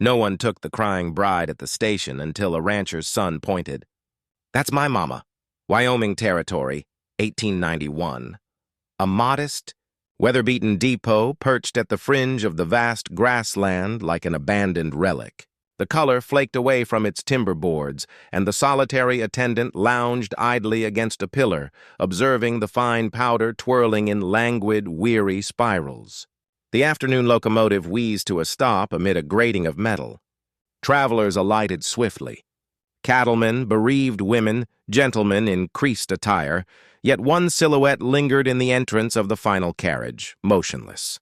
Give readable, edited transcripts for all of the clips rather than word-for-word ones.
No one took the crying bride at the station until a rancher's son pointed. "That's my mama. Wyoming Territory, 1891. A modest, weather-beaten depot perched at the fringe of the vast grassland like an abandoned relic. The color flaked away from its timber boards, and the solitary attendant lounged idly against a pillar, observing the fine powder twirling in languid, weary spirals. The afternoon locomotive wheezed to a stop amid a grating of metal. Travelers alighted swiftly. Cattlemen, bereaved women, gentlemen in creased attire, yet one silhouette lingered in the entrance of the final carriage, motionless.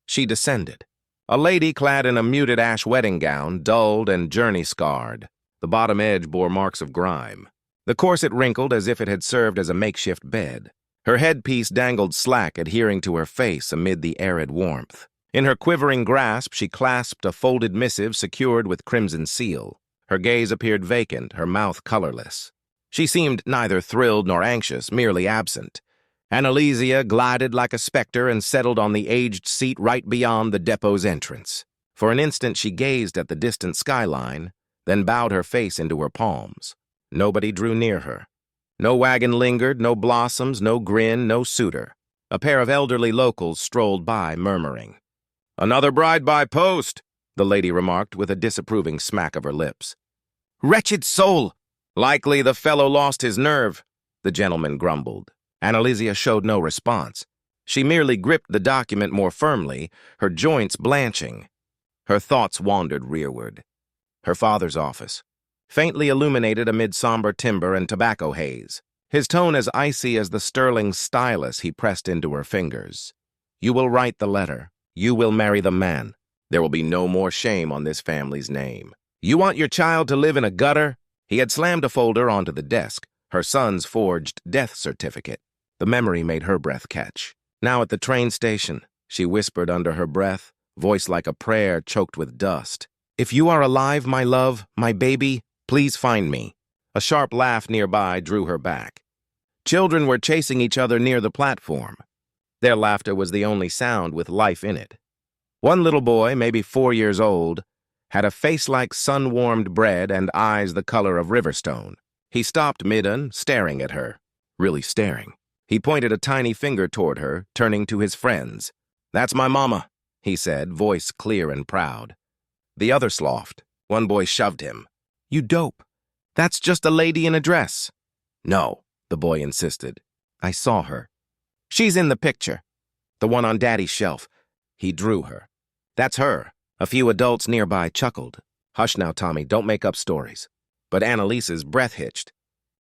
She descended. A lady clad in a muted ash wedding gown, dulled and journey-scarred. The bottom edge bore marks of grime. The corset wrinkled as if it had served as a makeshift bed. Her headpiece dangled slack, adhering to her face amid the arid warmth. In her quivering grasp, she clasped a folded missive secured with crimson seal. Her gaze appeared vacant, her mouth colorless. She seemed neither thrilled nor anxious, merely absent. Annalisia glided like a specter and settled on the aged seat right beyond the depot's entrance. For an instant she gazed at the distant skyline, then bowed her face into her palms. Nobody drew near her. No wagon lingered, no blossoms, no grin, no suitor. A pair of elderly locals strolled by, murmuring. "Another bride by post," the lady remarked with a disapproving smack of her lips. "Wretched soul! Likely the fellow lost his nerve," the gentleman grumbled. Annalisia showed no response. She merely gripped the document more firmly, her joints blanching. Her thoughts wandered rearward. Her father's office, faintly illuminated amid somber timber and tobacco haze. His tone as icy as the sterling stylus he pressed into her fingers. "You will write the letter. You will marry the man. There will be no more shame on this family's name. You want your child to live in a gutter?" He had slammed a folder onto the desk, her son's forged death certificate. The memory made her breath catch. Now at the train station, she whispered under her breath, voice like a prayer choked with dust. "If you are alive, my love, my baby, please find me." A sharp laugh nearby drew her back. Children were chasing each other near the platform. Their laughter was the only sound with life in it. One little boy, maybe 4 years old, had a face like sun-warmed bread and eyes the color of riverstone. He stopped mid-on, staring at her. Really staring. He pointed a tiny finger toward her, turning to his friends. "That's my mama," he said, voice clear and proud. The other sloughed. One boy shoved him. "You dope. That's just a lady in a dress." "No," the boy insisted. "I saw her. She's in the picture. The one on Daddy's shelf." He drew her. "That's her." A few adults nearby chuckled. "Hush now, Tommy, don't make up stories." But Annalisa's breath hitched.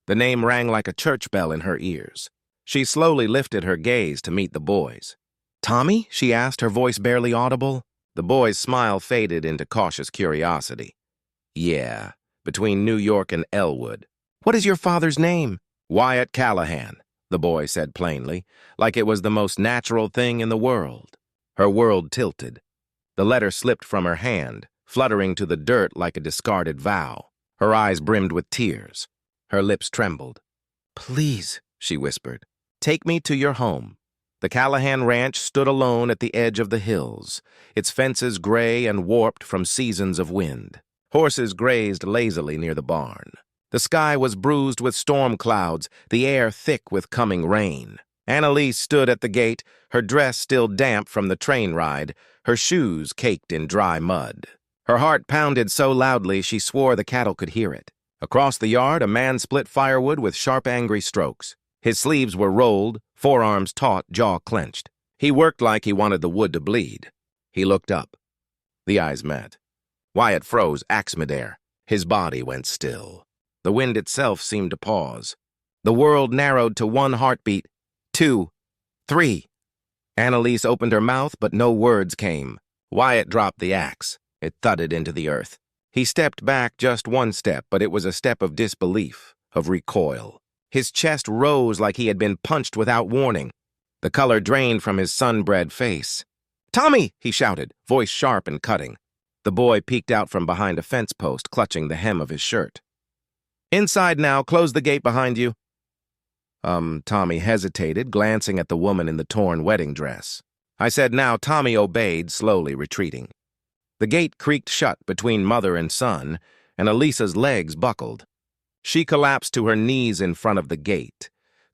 The name rang like a church bell in her ears. She slowly lifted her gaze to meet the boy's. "Tommy?" she asked, her voice barely audible. The boy's smile faded into cautious curiosity. "Yeah, between New York and Elwood." "What is your father's name?" "Wyatt Callahan," the boy said plainly, like it was the most natural thing in the world. Her world tilted. The letter slipped from her hand, fluttering to the dirt like a discarded vow. Her eyes brimmed with tears. Her lips trembled. "Please," she whispered, "take me to your home." The Callahan Ranch stood alone at the edge of the hills, its fences gray and warped from seasons of wind. Horses grazed lazily near the barn. The sky was bruised with storm clouds, the air thick with coming rain. Annalise stood at the gate, her dress still damp from the train ride, her shoes caked in dry mud. Her heart pounded so loudly she swore the cattle could hear it. Across the yard, a man split firewood with sharp, angry strokes. His sleeves were rolled, forearms taut, jaw clenched. He worked like he wanted the wood to bleed. He looked up. The eyes met. Wyatt froze, axe midair. His body went still. The wind itself seemed to pause. The world narrowed to one heartbeat. 2, 3. Annalise opened her mouth, but no words came. Wyatt dropped the axe. It thudded into the earth. He stepped back just one step, but it was a step of disbelief, of recoil. His chest rose like he had been punched without warning. The color drained from his sun-bred face. "Tommy!" he shouted, voice sharp and cutting. The boy peeked out from behind a fence post, clutching the hem of his shirt. "Inside now, close the gate behind you." Tommy hesitated, glancing at the woman in the torn wedding dress. I said now. Tommy obeyed, slowly retreating. The gate creaked shut between mother and son, and Elisa's legs buckled. She collapsed to her knees in front of the gate,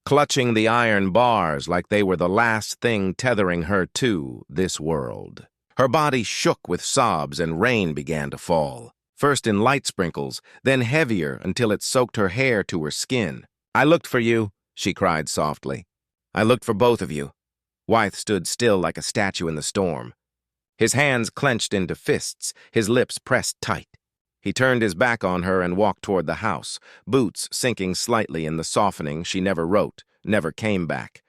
clutching the iron bars like they were the last thing tethering her to this world. Her body shook with sobs and rain began to fall, first in light sprinkles, then heavier until it soaked her hair to her skin. "I looked for you," she cried softly. "I looked for both of you." Wyeth stood still like a statue in the storm. His hands clenched into fists, his lips pressed tight. He turned his back on her and walked toward the house, boots sinking slightly in the softening she never wrote, never came back.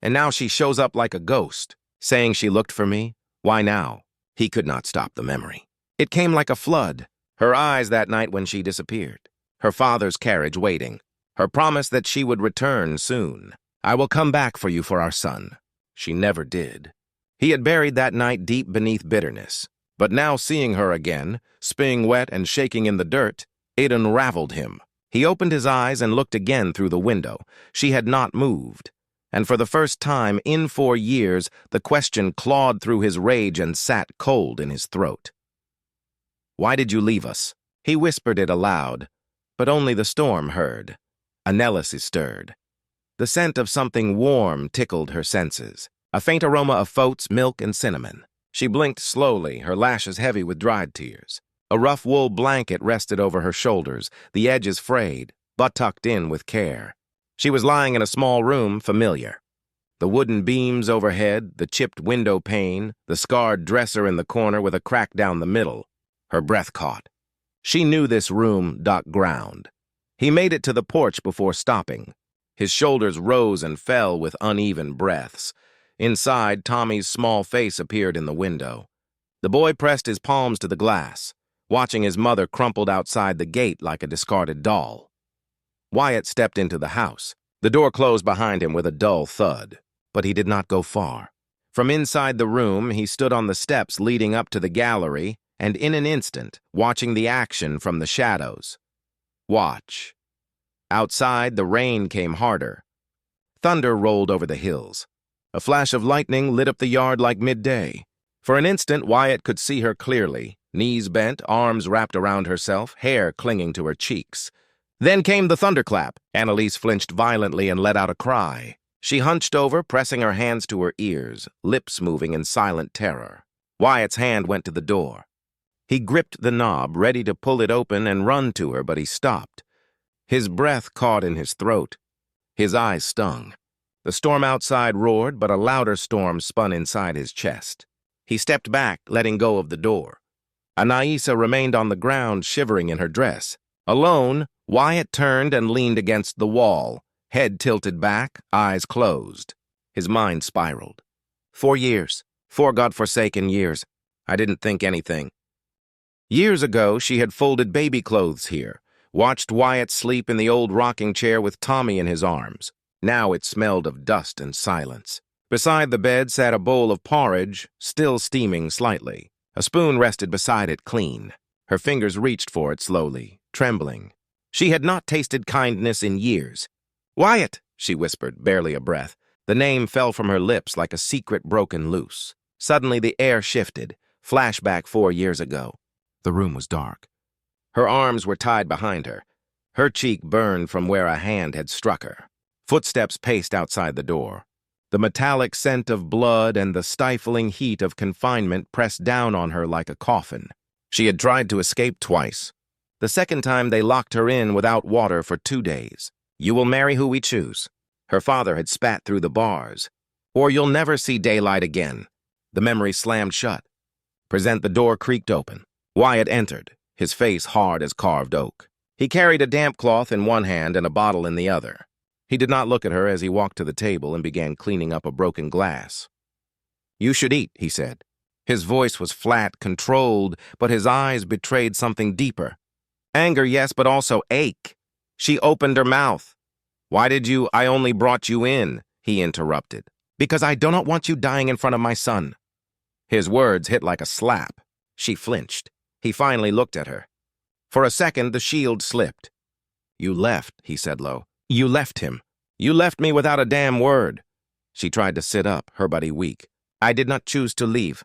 And now she shows up like a ghost, saying she looked for me. Why now? He could not stop the memory. It came like a flood. Her eyes that night when she disappeared. Her father's carriage waiting. Her promise that she would return soon. "I will come back for you for our son." She never did. He had buried that night deep beneath bitterness. But now seeing her again, spinning wet and shaking in the dirt, it unraveled him. He opened his eyes and looked again through the window. She had not moved. And for the first time in 4 years, the question clawed through his rage and sat cold in his throat. "Why did you leave us?" He whispered it aloud, but only the storm heard. Analysis stirred. The scent of something warm tickled her senses, a faint aroma of oats, milk, and cinnamon. She blinked slowly, her lashes heavy with dried tears. A rough wool blanket rested over her shoulders, the edges frayed, but tucked in with care. She was lying in a small room, familiar. The wooden beams overhead, the chipped window pane, the scarred dresser in the corner with a crack down the middle. Her breath caught. She knew this room, ground. He made it to the porch before stopping. His shoulders rose and fell with uneven breaths. Inside, Tommy's small face appeared in the window. The boy pressed his palms to the glass, watching his mother crumpled outside the gate like a discarded doll. Wyatt stepped into the house. The door closed behind him with a dull thud, but he did not go far. From inside the room, he stood on the steps leading up to the gallery, and in an instant, watching the action from the shadows. Watch. Outside, the rain came harder. Thunder rolled over the hills. A flash of lightning lit up the yard like midday. For an instant, Wyatt could see her clearly, knees bent, arms wrapped around herself, hair clinging to her cheeks. Then came the thunderclap. Annalise flinched violently and let out a cry. She hunched over, pressing her hands to her ears, lips moving in silent terror. Wyatt's hand went to the door. He gripped the knob, ready to pull it open and run to her, but he stopped. His breath caught in his throat. His eyes stung. The storm outside roared, but a louder storm spun inside his chest. He stepped back, letting go of the door. Anaïsa remained on the ground, shivering in her dress. Alone, Wyatt turned and leaned against the wall, head tilted back, eyes closed. His mind spiraled. 4 years. 4 godforsaken years. I didn't think anything. Years ago, she had folded baby clothes here, watched Wyatt sleep in the old rocking chair with Tommy in his arms. Now it smelled of dust and silence. Beside the bed sat a bowl of porridge, still steaming slightly. A spoon rested beside it, clean. Her fingers reached for it slowly, trembling. She had not tasted kindness in years. "Wyatt," she whispered, barely a breath. The name fell from her lips like a secret broken loose. Suddenly the air shifted, flashback 4 years ago. The room was dark. Her arms were tied behind her. Her cheek burned from where a hand had struck her. Footsteps paced outside the door. The metallic scent of blood and the stifling heat of confinement pressed down on her like a coffin. She had tried to escape twice. The second time they locked her in without water for 2 days. "You will marry who we choose." Her father had spat through the bars. "Or you'll never see daylight again." The memory slammed shut. The door creaked open. Wyatt entered, his face hard as carved oak. He carried a damp cloth in one hand and a bottle in the other. He did not look at her as he walked to the table and began cleaning up a broken glass. "You should eat," he said. His voice was flat, controlled, but his eyes betrayed something deeper. Anger, yes, but also ache. She opened her mouth. "Why did you? I only brought you in," he interrupted. "Because I do not want you dying in front of my son." His words hit like a slap. She flinched. He finally looked at her. For a second, the shield slipped. "You left," he said low. "You left him. You left me without a damn word." She tried to sit up, her body weak. "I did not choose to leave."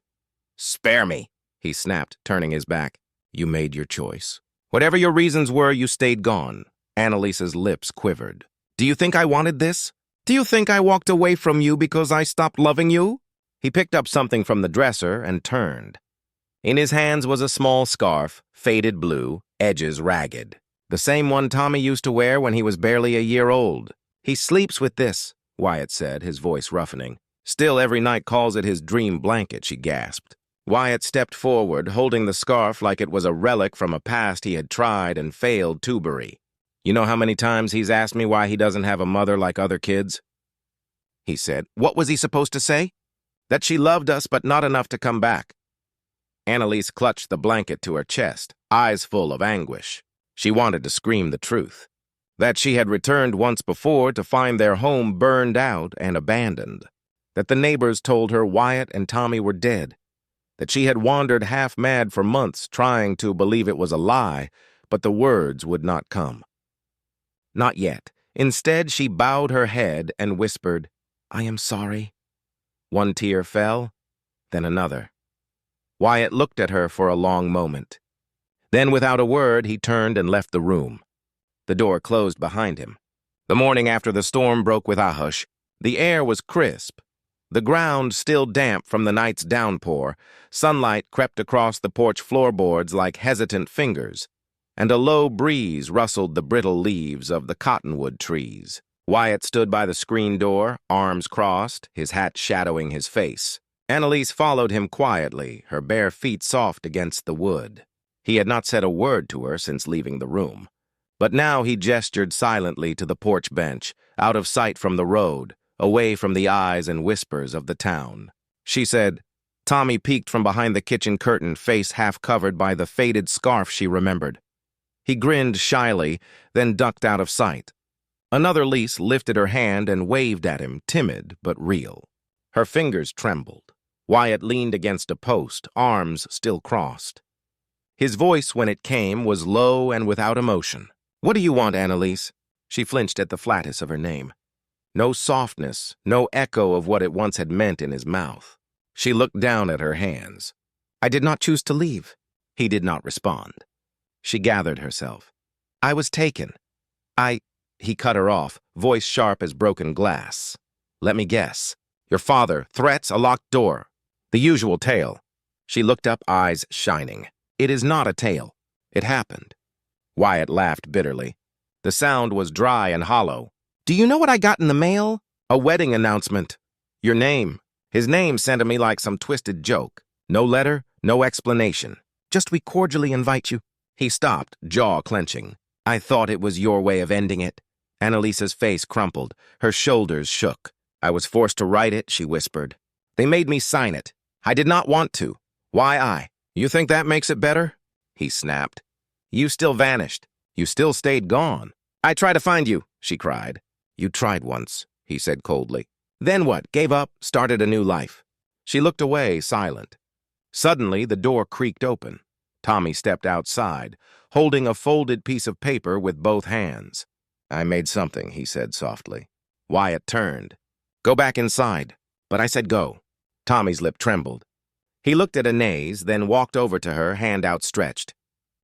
"Spare me." he snapped, turning his back. You made your choice. Whatever your reasons were, you stayed gone. Annalise's lips quivered. Do you think I wanted this? Do you think I walked away from you because I stopped loving you? He picked up something from the dresser and turned. In his hands was a small scarf, faded blue, edges ragged. The same one Tommy used to wear when he was barely a year old. He sleeps with this, Wyatt said, his voice roughening. Still every night calls it his dream blanket, she gasped. Wyatt stepped forward, holding the scarf like it was a relic from a past he had tried and failed to bury. You know how many times he's asked me why he doesn't have a mother like other kids? He said. What was he supposed to say? That she loved us but not enough to come back. Annalise clutched the blanket to her chest, eyes full of anguish. She wanted to scream the truth. That she had returned once before to find their home burned out and abandoned. That the neighbors told her Wyatt and Tommy were dead. That she had wandered half-mad for months trying to believe it was a lie, but the words would not come. Not yet. Instead, she bowed her head and whispered, I am sorry. One tear fell, then another. Wyatt looked at her for a long moment. Then, without a word, he turned and left the room. The door closed behind him. The morning after the storm broke with a hush, the air was crisp. The ground still damp from the night's downpour, sunlight crept across the porch floorboards like hesitant fingers, and a low breeze rustled the brittle leaves of the cottonwood trees. Wyatt stood by the screen door, arms crossed, his hat shadowing his face. Annalise followed him quietly, her bare feet soft against the wood. He had not said a word to her since leaving the room. But now he gestured silently to the porch bench, out of sight from the road, away from the eyes and whispers of the town. She said, Tommy peeked from behind the kitchen curtain, face half covered by the faded scarf she remembered. He grinned shyly, then ducked out of sight. Another Lise lifted her hand and waved at him, timid but real. Her fingers trembled. Wyatt leaned against a post, arms still crossed. His voice, when it came, was low and without emotion. What do you want, Annalise? She flinched at the flatness of her name. No softness, no echo of what it once had meant in his mouth. She looked down at her hands. I did not choose to leave. He did not respond. She gathered herself. I was taken. He cut her off, voice sharp as broken glass. Let me guess. Your father, threats, a locked door. The usual tale. She looked up, eyes shining. It is not a tale. It happened. Wyatt laughed bitterly. The sound was dry and hollow. Do you know what I got in the mail? A wedding announcement. Your name. His name sounded to me like some twisted joke. No letter, no explanation. Just we cordially invite you. He stopped, jaw clenching. I thought it was your way of ending it. Annalise's face crumpled. Her shoulders shook. I was forced to write it, she whispered. They made me sign it. I did not want to. Why I? You think that makes it better? He snapped. You still vanished. You still stayed gone. I tried to find you, she cried. You tried once, he said coldly. Then what? Gave up, started a new life. She looked away, silent. Suddenly, the door creaked open. Tommy stepped outside, holding a folded piece of paper with both hands. I made something, he said softly. Wyatt turned. Go back inside. But I said go. Tommy's lip trembled. He looked at Anais, then walked over to her, hand outstretched.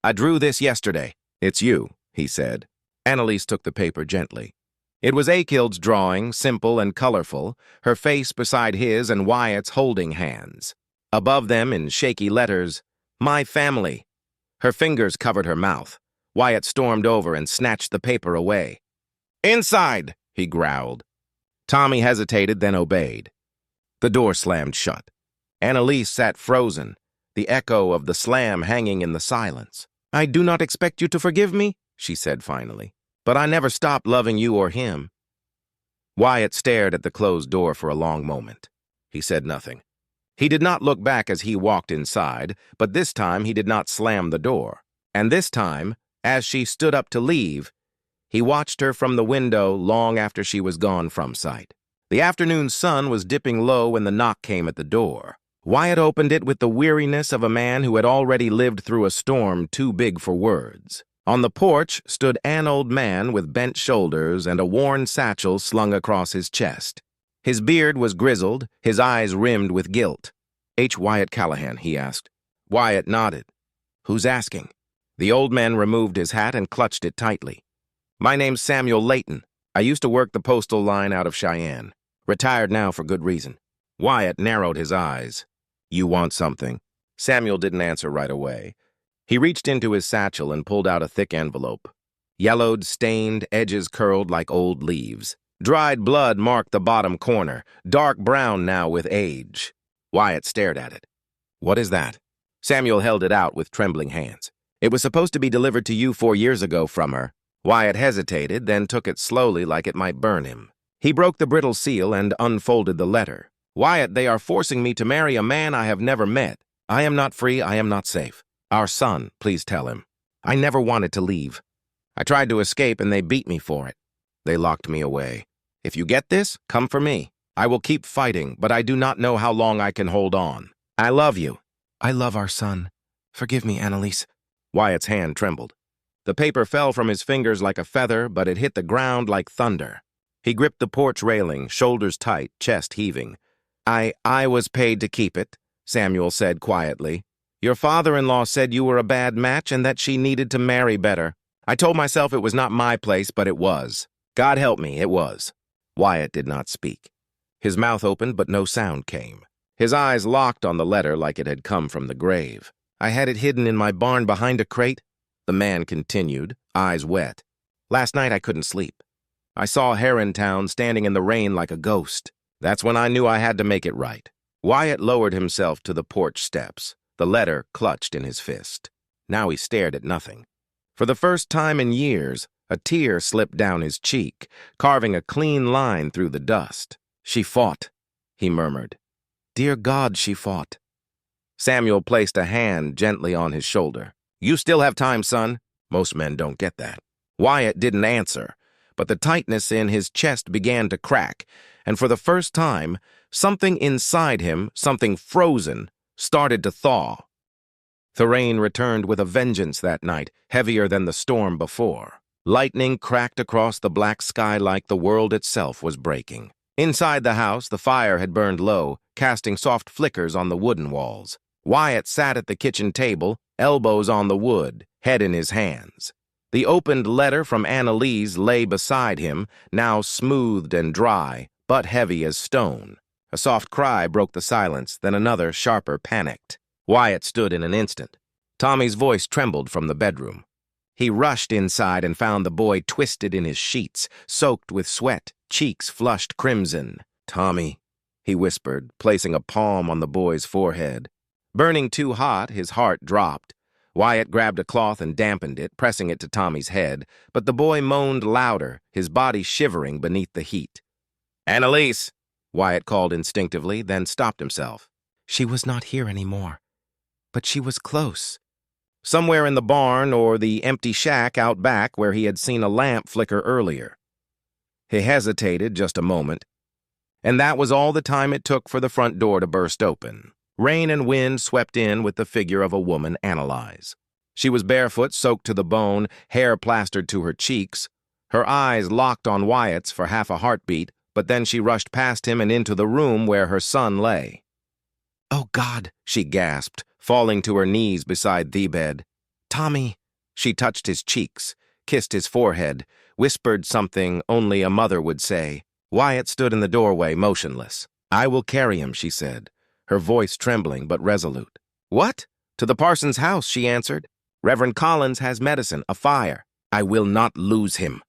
I drew this yesterday. It's you, he said. Annalise took the paper gently. It was Achild's drawing, simple and colorful, her face beside his and Wyatt's holding hands. Above them, in shaky letters, My family. Her fingers covered her mouth. Wyatt stormed over and snatched the paper away. Inside, he growled. Tommy hesitated, then obeyed. The door slammed shut. Annalise sat frozen, the echo of the slam hanging in the silence. I do not expect you to forgive me, she said finally. But I never stopped loving you or him. Wyatt stared at the closed door for a long moment. He said nothing. He did not look back as he walked inside, but this time he did not slam the door. And this time, as she stood up to leave, he watched her from the window long after she was gone from sight. The afternoon sun was dipping low when the knock came at the door. Wyatt opened it with the weariness of a man who had already lived through a storm too big for words. On the porch stood an old man with bent shoulders and a worn satchel slung across his chest. His beard was grizzled, his eyes rimmed with guilt. H. Wyatt Callahan, he asked. Wyatt nodded. Who's asking? The old man removed his hat and clutched it tightly. My name's Samuel Layton. I used to work the postal line out of Cheyenne. Retired now for good reason. Wyatt narrowed his eyes. You want something? Samuel didn't answer right away. He reached into his satchel and pulled out a thick envelope. Yellowed, stained, edges curled like old leaves. Dried blood marked the bottom corner, dark brown now with age. Wyatt stared at it. What is that? Samuel held it out with trembling hands. It was supposed to be delivered to you 4 years ago from her. Wyatt hesitated, then took it slowly like it might burn him. He broke the brittle seal and unfolded the letter. Wyatt, they are forcing me to marry a man I have never met. I am not free, I am not safe. Our son, please tell him. I never wanted to leave. I tried to escape and they beat me for it. They locked me away. If you get this, come for me. I will keep fighting, but I do not know how long I can hold on. I love you. I love our son. Forgive me, Annalise. Wyatt's hand trembled. The paper fell from his fingers like a feather, but it hit the ground like thunder. He gripped the porch railing, shoulders tight, chest heaving. I was paid to keep it, Samuel said quietly. Your father-in-law said you were a bad match and that she needed to marry better. I told myself it was not my place, but it was. God help me, it was. Wyatt did not speak. His mouth opened, but no sound came. His eyes locked on the letter like it had come from the grave. I had it hidden in my barn behind a crate. The man continued, eyes wet. Last night I couldn't sleep. I saw Herrontown standing in the rain like a ghost. That's when I knew I had to make it right. Wyatt lowered himself to the porch steps, the letter clutched in his fist. Now he stared at nothing. For the first time in years, a tear slipped down his cheek, carving a clean line through the dust. She fought, he murmured. Dear God, she fought. Samuel placed a hand gently on his shoulder. You still have time, son. Most men don't get that. Wyatt didn't answer, but the tightness in his chest began to crack, and for the first time, something inside him, something frozen, started to thaw. The rain returned with a vengeance that night, heavier than the storm before. Lightning cracked across the black sky like the world itself was breaking. Inside the house, the fire had burned low, casting soft flickers on the wooden walls. Wyatt sat at the kitchen table, elbows on the wood, head in his hands. The opened letter from Annalise lay beside him, now smoothed and dry, but heavy as stone. A soft cry broke the silence, then another, sharper, panicked. Wyatt stood in an instant. Tommy's voice trembled from the bedroom. He rushed inside and found the boy twisted in his sheets, soaked with sweat, cheeks flushed crimson. Tommy, he whispered, placing a palm on the boy's forehead. Burning too hot, his heart dropped. Wyatt grabbed a cloth and dampened it, pressing it to Tommy's head, but the boy moaned louder, his body shivering beneath the heat. Annalise, Wyatt called instinctively, then stopped himself. She was not here anymore, but she was close. Somewhere in the barn or the empty shack out back where he had seen a lamp flicker earlier. He hesitated just a moment, and that was all the time it took for the front door to burst open. Rain and wind swept in with the figure of a woman, Annalise. She was barefoot, soaked to the bone, hair plastered to her cheeks. Her eyes locked on Wyatt's for half a heartbeat, but then she rushed past him and into the room where her son lay. Oh, God, she gasped, falling to her knees beside the bed. Tommy. She touched his cheeks, kissed his forehead, whispered something only a mother would say. Wyatt stood in the doorway, motionless. I will carry him, she said, her voice trembling but resolute. What? To the parson's house, she answered. Reverend Collins has medicine, a fire. I will not lose him.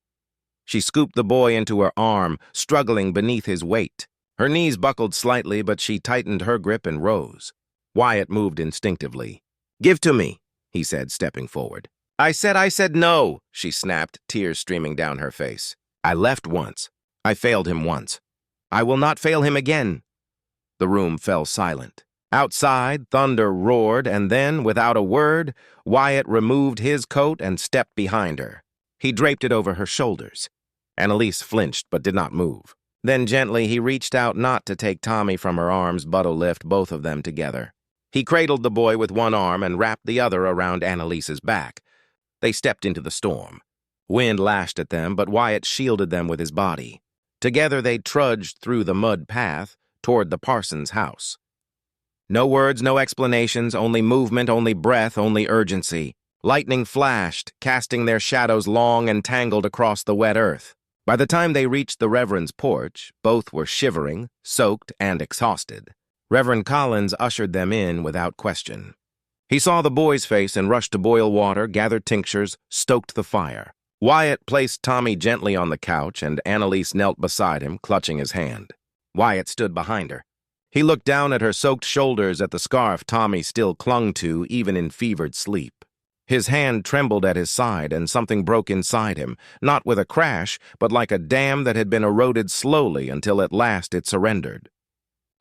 She scooped the boy into her arm, struggling beneath his weight. Her knees buckled slightly, but she tightened her grip and rose. Wyatt moved instinctively. Give to me, he said, stepping forward. I said no, she snapped, tears streaming down her face. I left once. I failed him once. I will not fail him again. The room fell silent. Outside, thunder roared, and then, without a word, Wyatt removed his coat and stepped behind her. He draped it over her shoulders. Annalise flinched but did not move. Then gently he reached out not to take Tommy from her arms, but lift both of them together. He cradled the boy with one arm and wrapped the other around Annalise's back. They stepped into the storm. Wind lashed at them, but Wyatt shielded them with his body. Together they trudged through the mud path toward the parson's house. No words, no explanations, only movement, only breath, only urgency. Lightning flashed, casting their shadows long and tangled across the wet earth. By the time they reached the Reverend's porch, both were shivering, soaked, and exhausted. Reverend Collins ushered them in without question. He saw the boy's face and rushed to boil water, gathered tinctures, stoked the fire. Wyatt placed Tommy gently on the couch, and Annalise knelt beside him, clutching his hand. Wyatt stood behind her. He looked down at her soaked shoulders, at the scarf Tommy still clung to, even in fevered sleep. His hand trembled at his side, and something broke inside him, not with a crash, but like a dam that had been eroded slowly until at last it surrendered.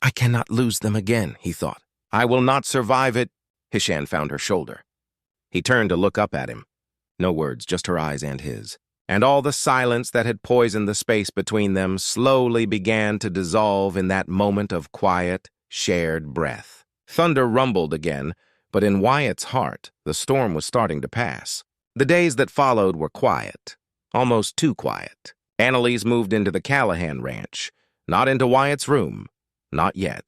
I cannot lose them again, he thought. I will not survive it. Hishan found her shoulder. He turned to look up at him. No words, just her eyes and his. And all the silence that had poisoned the space between them slowly began to dissolve in that moment of quiet, shared breath. Thunder rumbled again, but in Wyatt's heart, the storm was starting to pass. The days that followed were quiet, almost too quiet. Annalise moved into the Callahan ranch, not into Wyatt's room, not yet.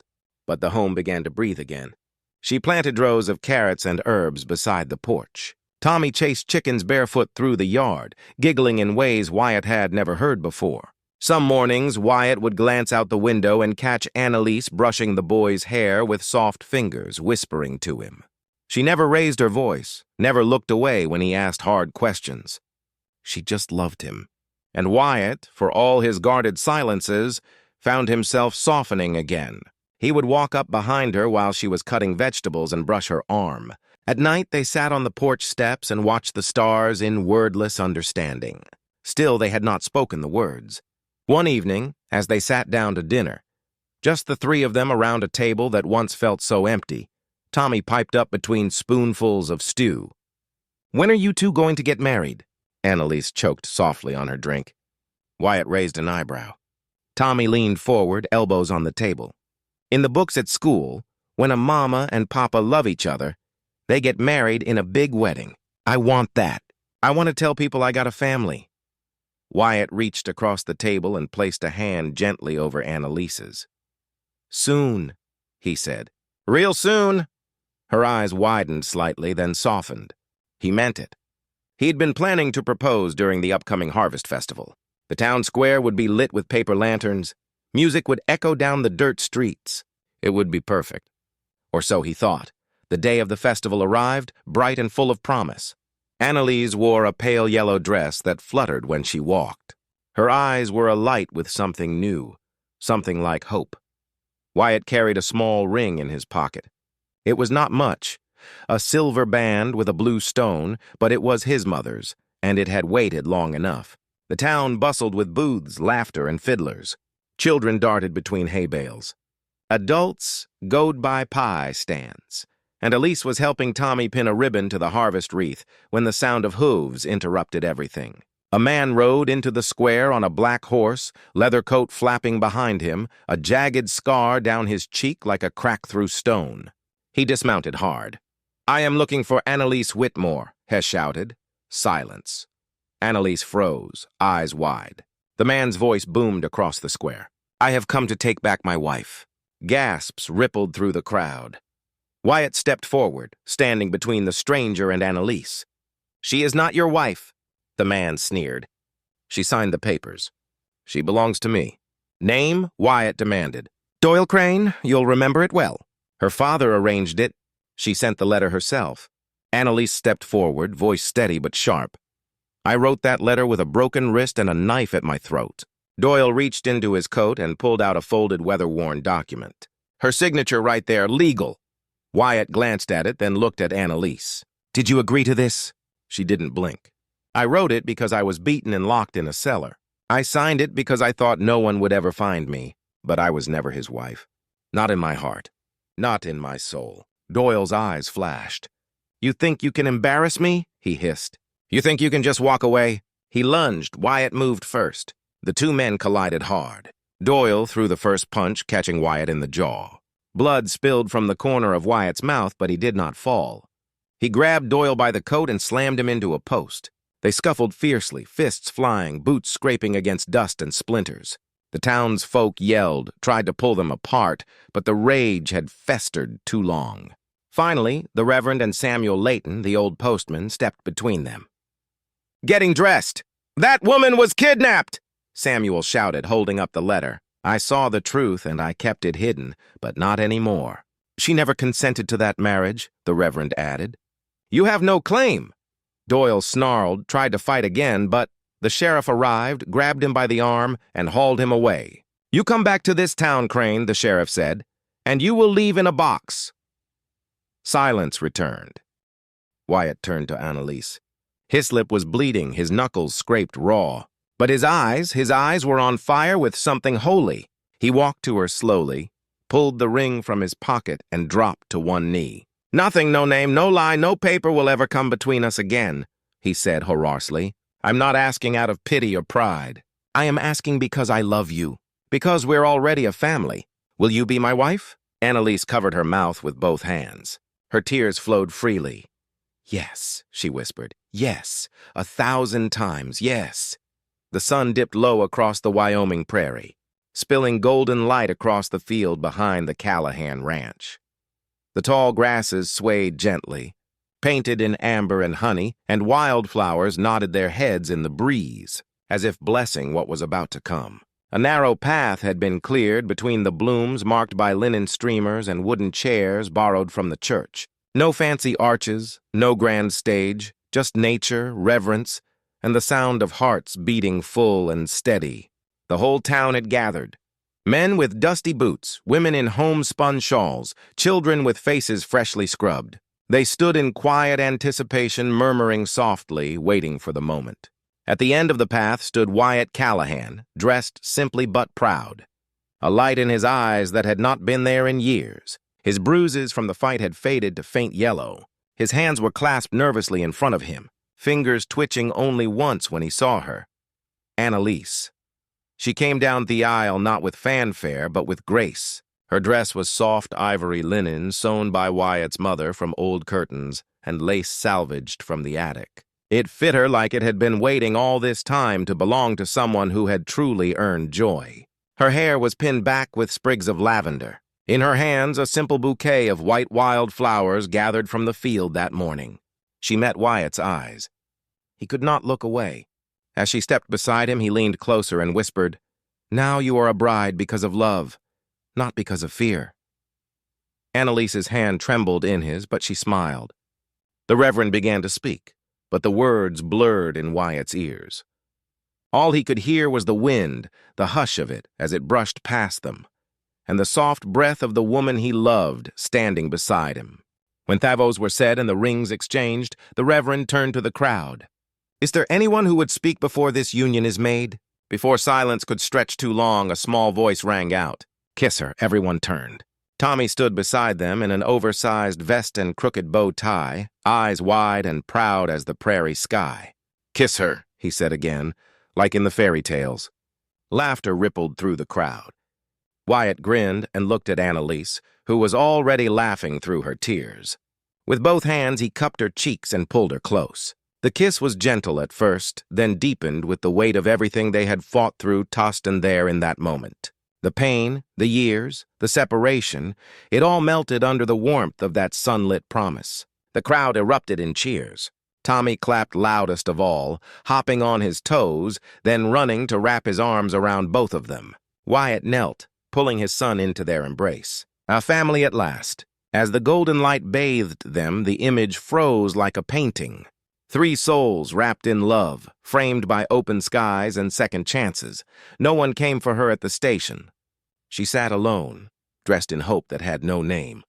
But the home began to breathe again. She planted rows of carrots and herbs beside the porch. Tommy chased chickens barefoot through the yard, giggling in ways Wyatt had never heard before. Some mornings, Wyatt would glance out the window and catch Annalise brushing the boy's hair with soft fingers, whispering to him. She never raised her voice, never looked away when he asked hard questions. She just loved him. And Wyatt, for all his guarded silences, found himself softening again. He would walk up behind her while she was cutting vegetables and brush her arm. At night, they sat on the porch steps and watched the stars in wordless understanding. Still, they had not spoken the words. One evening, as they sat down to dinner, just the three of them around a table that once felt so empty, Tommy piped up between spoonfuls of stew. When are you two going to get married? Annalise choked softly on her drink. Wyatt raised an eyebrow. Tommy leaned forward, elbows on the table. In the books at school, when a mama and papa love each other, they get married in a big wedding. I want that. I want to tell people I got a family. Wyatt reached across the table and placed a hand gently over Annalise's. Soon, he said. Real soon. Her eyes widened slightly, then softened. He meant it. He'd been planning to propose during the upcoming harvest festival. The town square would be lit with paper lanterns. Music would echo down the dirt streets. It would be perfect. Or so he thought. The day of the festival arrived, bright and full of promise. Annalise wore a pale yellow dress that fluttered when she walked. Her eyes were alight with something new, something like hope. Wyatt carried a small ring in his pocket. It was not much, a silver band with a blue stone, but it was his mother's, and it had waited long enough. The town bustled with booths, laughter, and fiddlers. Children darted between hay bales. Adults goed by pie stands, and Elise was helping Tommy pin a ribbon to the harvest wreath when the sound of hooves interrupted everything. A man rode into the square on a black horse, leather coat flapping behind him, a jagged scar down his cheek like a crack through stone. He dismounted hard. I am looking for Annalise Whitmore, Hess shouted. Silence. Annalise froze, eyes wide. The man's voice boomed across the square. I have come to take back my wife. Gasps rippled through the crowd. Wyatt stepped forward, standing between the stranger and Annalise. She is not your wife, the man sneered. She signed the papers. She belongs to me. Name? Wyatt demanded. Doyle Crane, you'll remember it well. Her father arranged it. She sent the letter herself. Annalise stepped forward, voice steady but sharp. I wrote that letter with a broken wrist and a knife at my throat. Doyle reached into his coat and pulled out a folded, weather-worn document. Her signature right there, legal. Wyatt glanced at it, then looked at Annalise. Did you agree to this? She didn't blink. I wrote it because I was beaten and locked in a cellar. I signed it because I thought no one would ever find me, but I was never his wife. Not in my heart. Not in my soul. Doyle's eyes flashed. You think you can embarrass me? He hissed. You think you can just walk away? He lunged. Wyatt moved first. The two men collided hard. Doyle threw the first punch, catching Wyatt in the jaw. Blood spilled from the corner of Wyatt's mouth, but he did not fall. He grabbed Doyle by the coat and slammed him into a post. They scuffled fiercely, fists flying, boots scraping against dust and splinters. The townsfolk yelled, tried to pull them apart, but the rage had festered too long. Finally, the Reverend and Samuel Layton, the old postman, stepped between them. "Getting dressed! That woman was kidnapped!" Samuel shouted, holding up the letter. "I saw the truth and I kept it hidden, but not anymore." "She never consented to that marriage," the Reverend added. "You have no claim." Doyle snarled, tried to fight again, but the sheriff arrived, grabbed him by the arm, and hauled him away. "You come back to this town, Crane," the sheriff said, "and you will leave in a box." Silence returned. Wyatt turned to Annalise. His lip was bleeding, his knuckles scraped raw. But his eyes were on fire with something holy. He walked to her slowly, pulled the ring from his pocket, and dropped to one knee. "Nothing, no name, no lie, no paper will ever come between us again," he said hoarsely. "I'm not asking out of pity or pride. I am asking because I love you, because we're already a family. Will you be my wife?" Annalise covered her mouth with both hands. Her tears flowed freely. "Yes," she whispered. "Yes, 1,000 times, yes." The sun dipped low across the Wyoming prairie, spilling golden light across the field behind the Callahan Ranch. The tall grasses swayed gently, painted in amber and honey, and wildflowers nodded their heads in the breeze, as if blessing what was about to come. A narrow path had been cleared between the blooms marked by linen streamers and wooden chairs borrowed from the church. No fancy arches, no grand stage, just nature, reverence, and the sound of hearts beating full and steady. The whole town had gathered. Men with dusty boots, women in homespun shawls, children with faces freshly scrubbed. They stood in quiet anticipation, murmuring softly, waiting for the moment. At the end of the path stood Wyatt Callahan, dressed simply but proud. A light in his eyes that had not been there in years. His bruises from the fight had faded to faint yellow. His hands were clasped nervously in front of him, fingers twitching only once when he saw her. Annalise. She came down the aisle not with fanfare, but with grace. Her dress was soft ivory linen sewn by Wyatt's mother from old curtains and lace salvaged from the attic. It fit her like it had been waiting all this time to belong to someone who had truly earned joy. Her hair was pinned back with sprigs of lavender. In her hands, a simple bouquet of white wildflowers gathered from the field that morning. She met Wyatt's eyes. He could not look away. As she stepped beside him, he leaned closer and whispered, "Now you are a bride because of love, not because of fear." Annalise's hand trembled in his, but she smiled. The Reverend began to speak, but the words blurred in Wyatt's ears. All he could hear was the wind, the hush of it as it brushed past them, and the soft breath of the woman he loved standing beside him. When the vows were said and the rings exchanged, the Reverend turned to the crowd. "Is there anyone who would speak before this union is made?" Before silence could stretch too long, a small voice rang out. "Kiss her." Everyone turned. Tommy stood beside them in an oversized vest and crooked bow tie, eyes wide and proud as the prairie sky. "Kiss her," he said again, like in the fairy tales. Laughter rippled through the crowd. Wyatt grinned and looked at Annalise, who was already laughing through her tears. With both hands, he cupped her cheeks and pulled her close. The kiss was gentle at first, then deepened with the weight of everything they had fought through tossed in there in that moment. The pain, the years, the separation, it all melted under the warmth of that sunlit promise. The crowd erupted in cheers. Tommy clapped loudest of all, hopping on his toes, then running to wrap his arms around both of them. Wyatt knelt, pulling his son into their embrace. A family at last. As the golden light bathed them, the image froze like a painting. 3 souls wrapped in love, framed by open skies and second chances. No one came for her at the station. She sat alone, dressed in hope that had no name.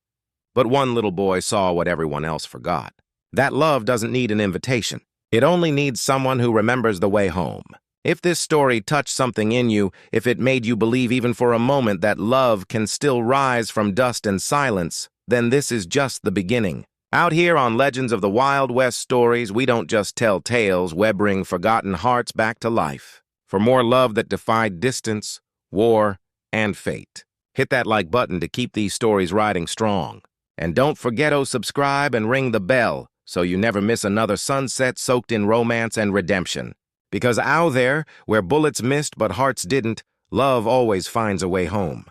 But one little boy saw what everyone else forgot. That love doesn't need an invitation. It only needs someone who remembers the way home. If this story touched something in you, if it made you believe even for a moment that love can still rise from dust and silence, then this is just the beginning. Out here on Legends of the Wild West Stories, we don't just tell tales, we bring forgotten hearts back to life. For more love that defied distance, war, and fate. Hit that like button to keep these stories riding strong. And don't forget to subscribe and ring the bell so you never miss another sunset soaked in romance and redemption. Because out there, where bullets missed but hearts didn't, Love always finds a way home.